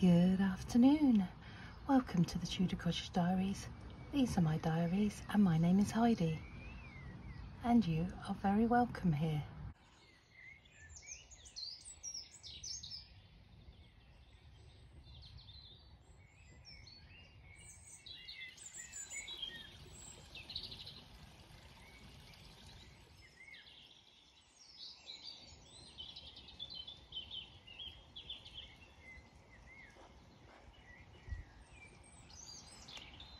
Good afternoon. Welcome to the Tudor Cottage Diaries. These are my diaries and my name is Heidi. And you are very welcome here.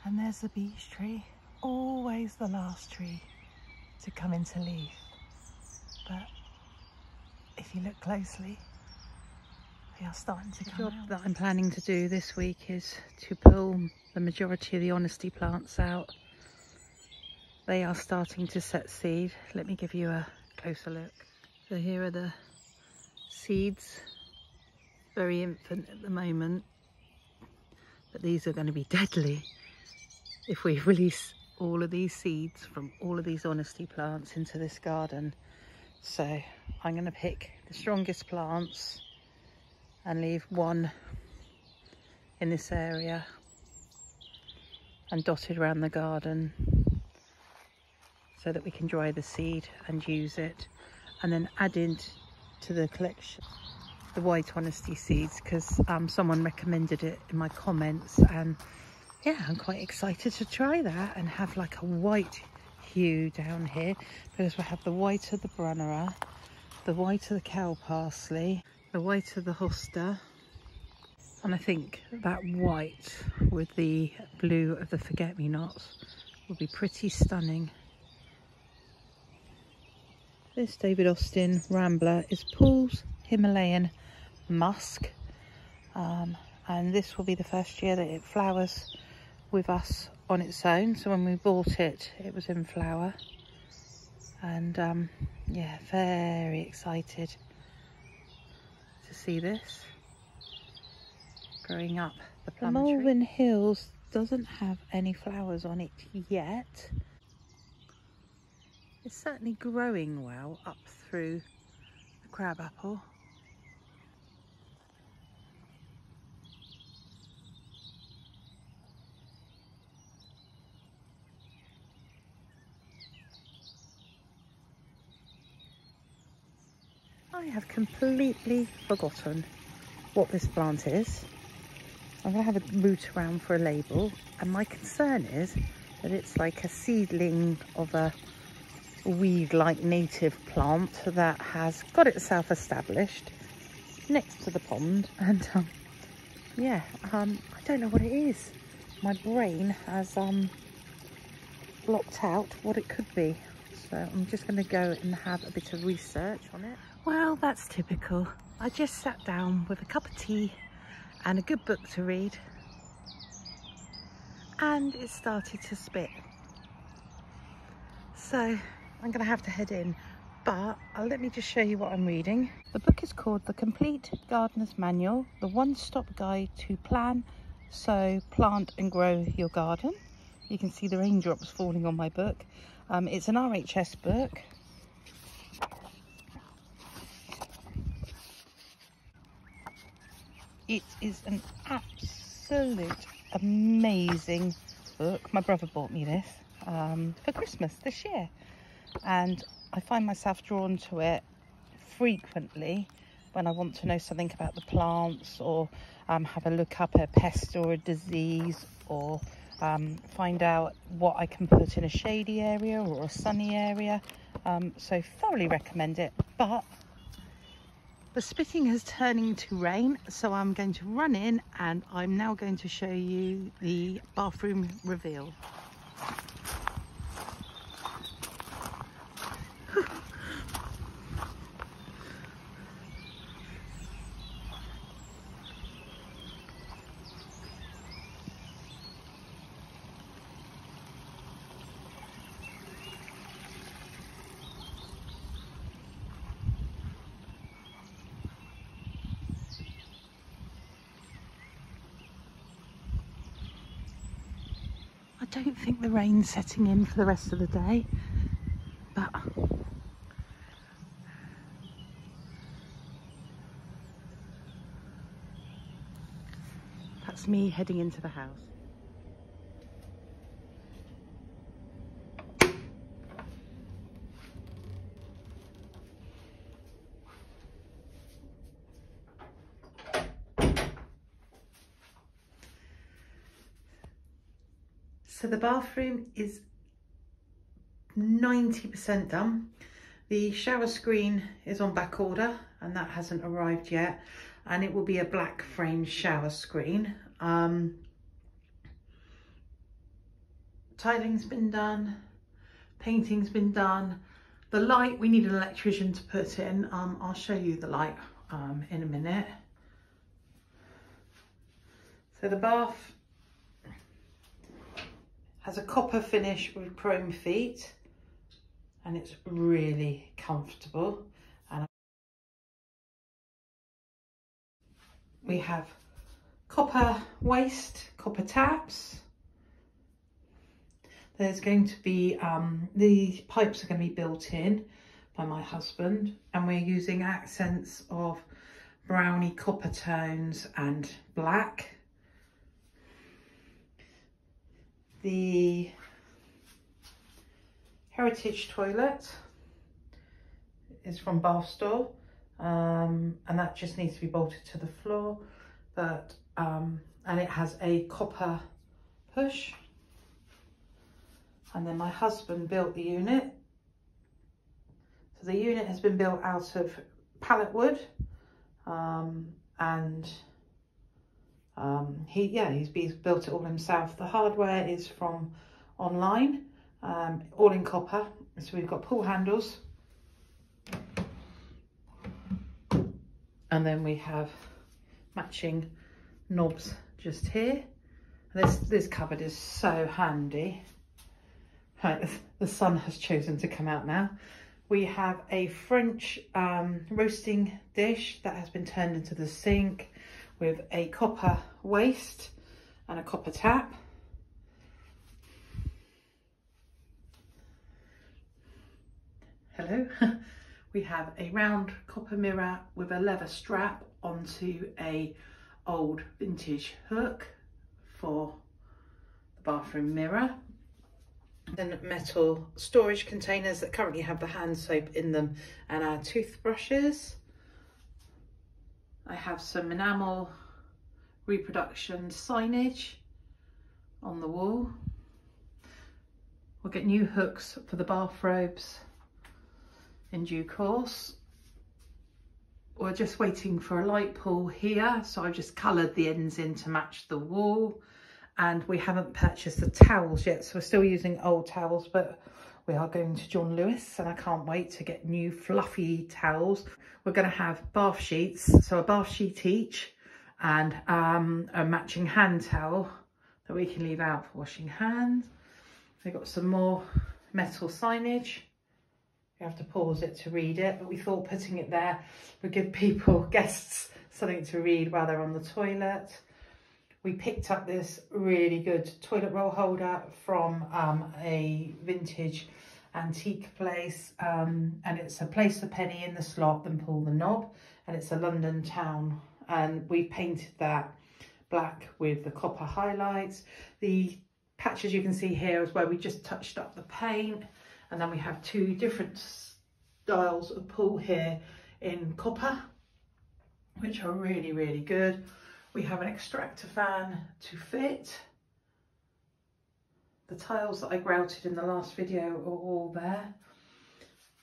And there's the beech tree, always the last tree to come into leaf. But if you look closely, they are starting to come out. The job that I'm planning to do this week is to pull the majority of the honesty plants out. They are starting to set seed. Let me give you a closer look. So here are the seeds, very infant at the moment, but these are going to be deadly if we release all of these seeds from all of these honesty plants into this garden. So I'm going to pick the strongest plants and leave one in this area and dotted around the garden so that we can dry the seed and use it, and then add into the collection the white honesty seeds because someone recommended it in my comments, and yeah, I'm quite excited to try that and have like a white hue down here, because we have the white of the brunnera, the white of the cow parsley, the white of the hosta, and I think that white with the blue of the forget-me-nots will be pretty stunning. This David Austin Rambler is Paul's Himalayan Musk, and this will be the first year that it flowers with us on its own. So when we bought it, it was in flower, and yeah, very excited to see this growing up the plum tree. The Malvern Hills doesn't have any flowers on it yet. It's certainly growing well up through the crabapple. I have completely forgotten what this plant is. I'm going to have a root around for a label, and my concern is that it's like a seedling of a weed-like native plant that has got itself established next to the pond, and yeah, I don't know what it is. My brain has blocked out what it could be, so I'm just going to go and have a bit of research on it. Well, that's typical. I just sat down with a cup of tea and a good book to read, and it started to spit. So I'm going to have to head in, but let me just show you what I'm reading. The book is called The Complete Gardener's Manual, the one-stop guide to plan, sow, plant and grow your garden. You can see the raindrops falling on my book. It's an RHS book. It is an absolute amazing book. My brother bought me this for Christmas this year, and I find myself drawn to it frequently when I want to know something about the plants, or have a look up a pest or a disease, or find out what I can put in a shady area or a sunny area. So thoroughly recommend it. But the spitting is turning to rain, so I'm going to run in, and I'm now going to show you the bathroom reveal. I don't think the rain's setting in for the rest of the day, but That's me heading into the house. So the bathroom is 90% done. The shower screen is on back order and that hasn't arrived yet, and it will be a black frame shower screen. Tiling's been done, painting's been done. The light, we need an electrician to put in. I'll show you the light in a minute. So the bath has a copper finish with chrome feet and it's really comfortable. And we have copper waste, copper taps. There's going to be, the pipes are going to be built in by my husband, and we're using accents of browny copper tones and black. The Heritage toilet is from Bath Store, and that just needs to be bolted to the floor, but and it has a copper push. And then my husband built the unit. So the unit has been built out of pallet wood, and he's built it all himself. The hardware is from online, all in copper. So we've got pull handles, and then we have matching knobs just here. This cupboard is so handy. Right, the sun has chosen to come out now. We have a French roasting dish that has been turned into the sink with a copper waste and a copper tap. Hello. We have a round copper mirror with a leather strap onto a old vintage hook for the bathroom mirror. Then metal storage containers that currently have the hand soap in them and our toothbrushes. I have some enamel reproduction signage on the wall. We'll get new hooks for the bathrobes in due course. We're just waiting for a light pull here, so I've just coloured the ends in to match the wall. And we haven't purchased the towels yet, so we're still using old towels, but we are going to John Lewis and I can't wait to get new fluffy towels. We're going to have bath sheets, so a bath sheet each, and a matching hand towel that we can leave out for washing hands. We've got some more metal signage. You have to pause it to read it, but we thought putting it there would give guests, something to read while they're on the toilet. We picked up this really good toilet roll holder from a vintage antique place, and it's a place a penny in the slot, then pull the knob, and it's a London town, and we painted that black with the copper highlights. The patches you can see here is where we just touched up the paint, and then we have two different styles of pull here in copper, which are really, really good. We have an extractor fan to fit. The tiles that I grouted in the last video are all there.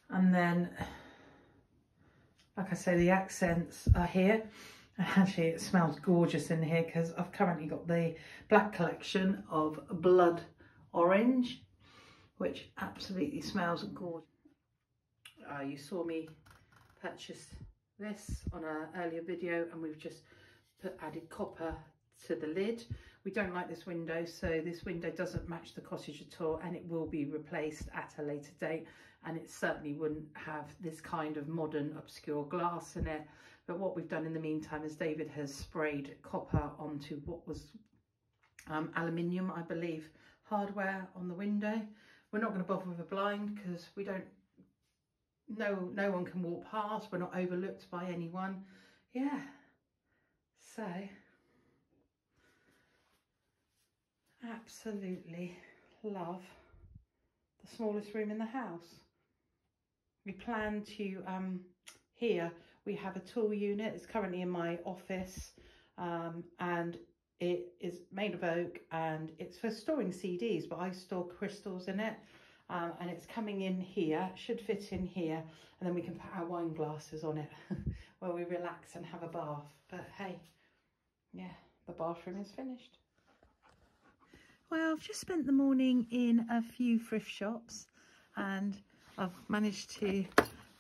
And then, like I say, the accents are here. Actually, it smells gorgeous in here because I've currently got the black collection of blood orange, which absolutely smells gorgeous. You saw me purchase this on an earlier video, and we've just added copper to the lid. We don't like this window, so this window doesn't match the cottage at all, and it will be replaced at a later date, and it certainly wouldn't have this kind of modern obscure glass in it. But what we've done in the meantime is David has sprayed copper onto what was aluminium, I believe, hardware on the window. We're not going to bother with a blind because we don't, no one can walk past. We're not overlooked by anyone. Yeah. So Absolutely love the smallest room in the house. We plan to, here we have a tool unit. It's currently in my office, and it is made of oak, and it's for storing CDs, but I store crystals in it. And it's coming in here, should fit in here, and then we can put our wine glasses on it where we relax and have a bath. But hey, yeah, the bathroom is finished. Well, I've just spent the morning in a few thrift shops, and I've managed to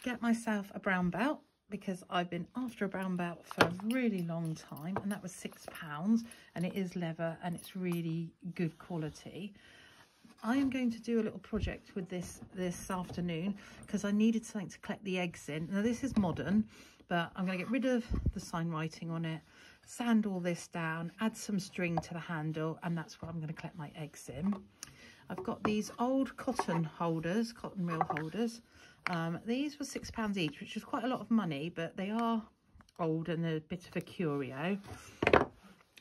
get myself a brown belt, because I've been after a brown belt for a really long time, and that was £6, and it is leather and it's really good quality. I am going to do a little project with this afternoon, because I needed something to collect the eggs in. Now this is modern, but I'm going to get rid of the sign writing on it, sand all this down, add some string to the handle, and that's what I'm going to collect my eggs in. I've got these old cotton holders, cotton reel holders. These were £6 each, which is quite a lot of money, but they are old and a bit of a curio.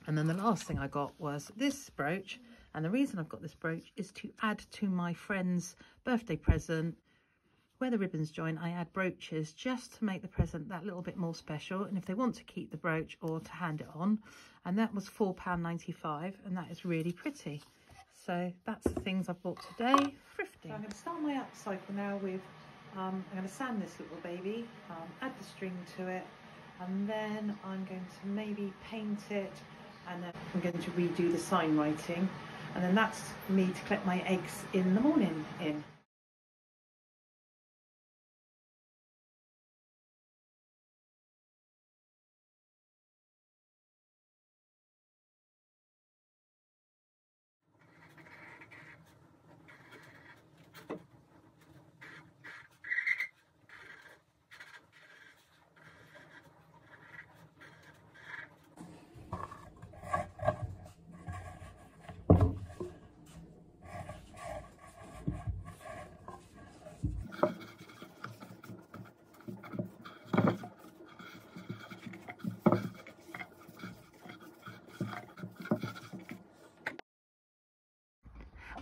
And then the last thing I got was this brooch. And the reason I've got this brooch is to add to my friend's birthday present. Where the ribbons join, I add brooches just to make the present that little bit more special. And if they want to keep the brooch or to hand it on. And that was £4.95, and that is really pretty. So that's the things I've bought today, thrifting. So I'm going to start my upcycle now with, I'm going to sand this little baby, add the string to it, and then I'm going to maybe paint it, and then I'm going to redo the sign writing. And then that's me to collect my eggs in the morning in.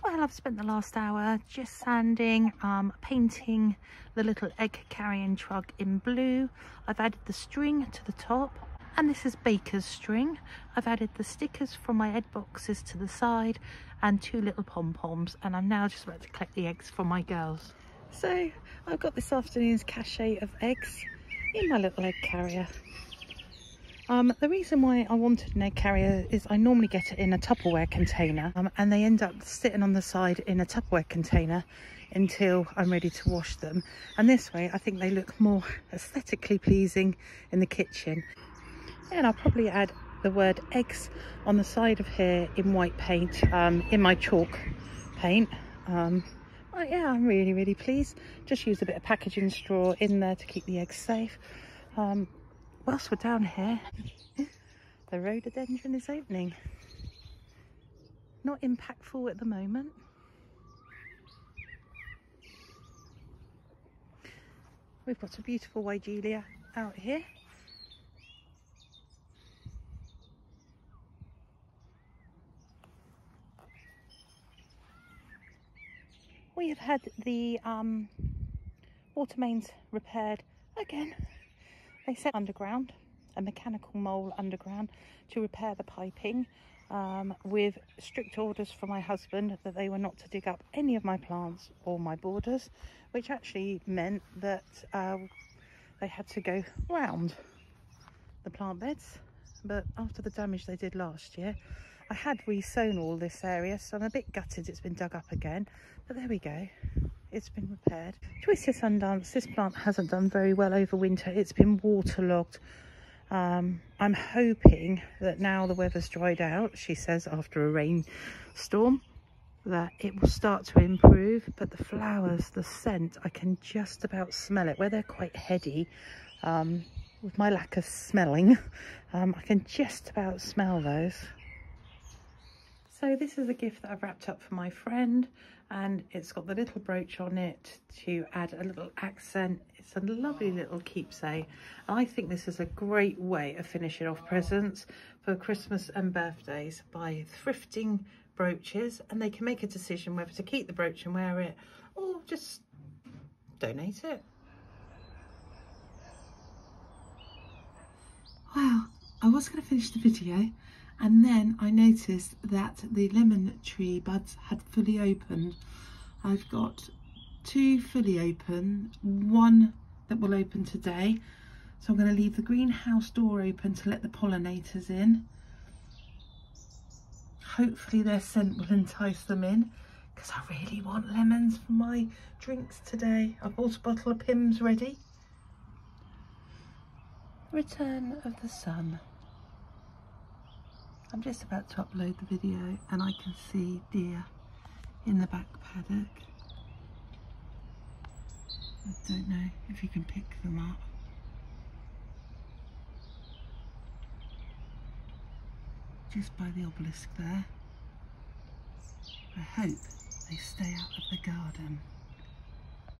Well, I've spent the last hour just sanding, painting the little egg carrying trug in blue. I've added the string to the top, and this is baker's string. I've added the stickers from my egg boxes to the side and 2 little pom-poms, and I'm now just about to collect the eggs for my girls. So I've got this afternoon's cachet of eggs in my little egg carrier. The reason why I wanted an egg carrier is I normally get it in a Tupperware container, and they end up sitting on the side in a Tupperware container until I'm ready to wash them. And this way I think they look more aesthetically pleasing in the kitchen. And I'll probably add the word eggs on the side of here in white paint, in my chalk paint. But yeah, I'm really pleased. Just use a bit of packaging straw in there to keep the eggs safe. Whilst we're down here, the rhododendron is opening. Not impactful at the moment. We've got a beautiful Wigelia out here. We have had the water mains repaired again. They set underground, a mechanical mole underground, to repair the piping, with strict orders from my husband that they were not to dig up any of my plants or my borders, which actually meant that they had to go round the plant beds. But after the damage they did last year, I had re-sown all this area, so I'm a bit gutted it's been dug up again, but there we go. It's been repaired. Twisted Sundance, this plant hasn't done very well over winter. It's been waterlogged. I'm hoping that now the weather's dried out, she says, after a rainstorm, that it will start to improve. But the flowers, the scent, I can just about smell it. Where they're quite heady, with my lack of smelling, I can just about smell those. So this is a gift that I've wrapped up for my friend, and it's got the little brooch on it to add a little accent. It's a lovely little keepsake. I think this is a great way of finishing off presents for Christmas and birthdays, by thrifting brooches, and they can make a decision whether to keep the brooch and wear it or just donate it. Well, I was going to finish the video, and then I noticed that the lemon tree buds had fully opened. I've got 2 fully open, 1 that will open today. So I'm going to leave the greenhouse door open to let the pollinators in. Hopefully their scent will entice them in, because I really want lemons for my drinks today. I bought a bottle of Pimm's ready. Return of the sun. I'm just about to upload the video and I can see deer in the back paddock. I don't know if you can pick them up. Just by the obelisk there. I hope they stay out of the garden.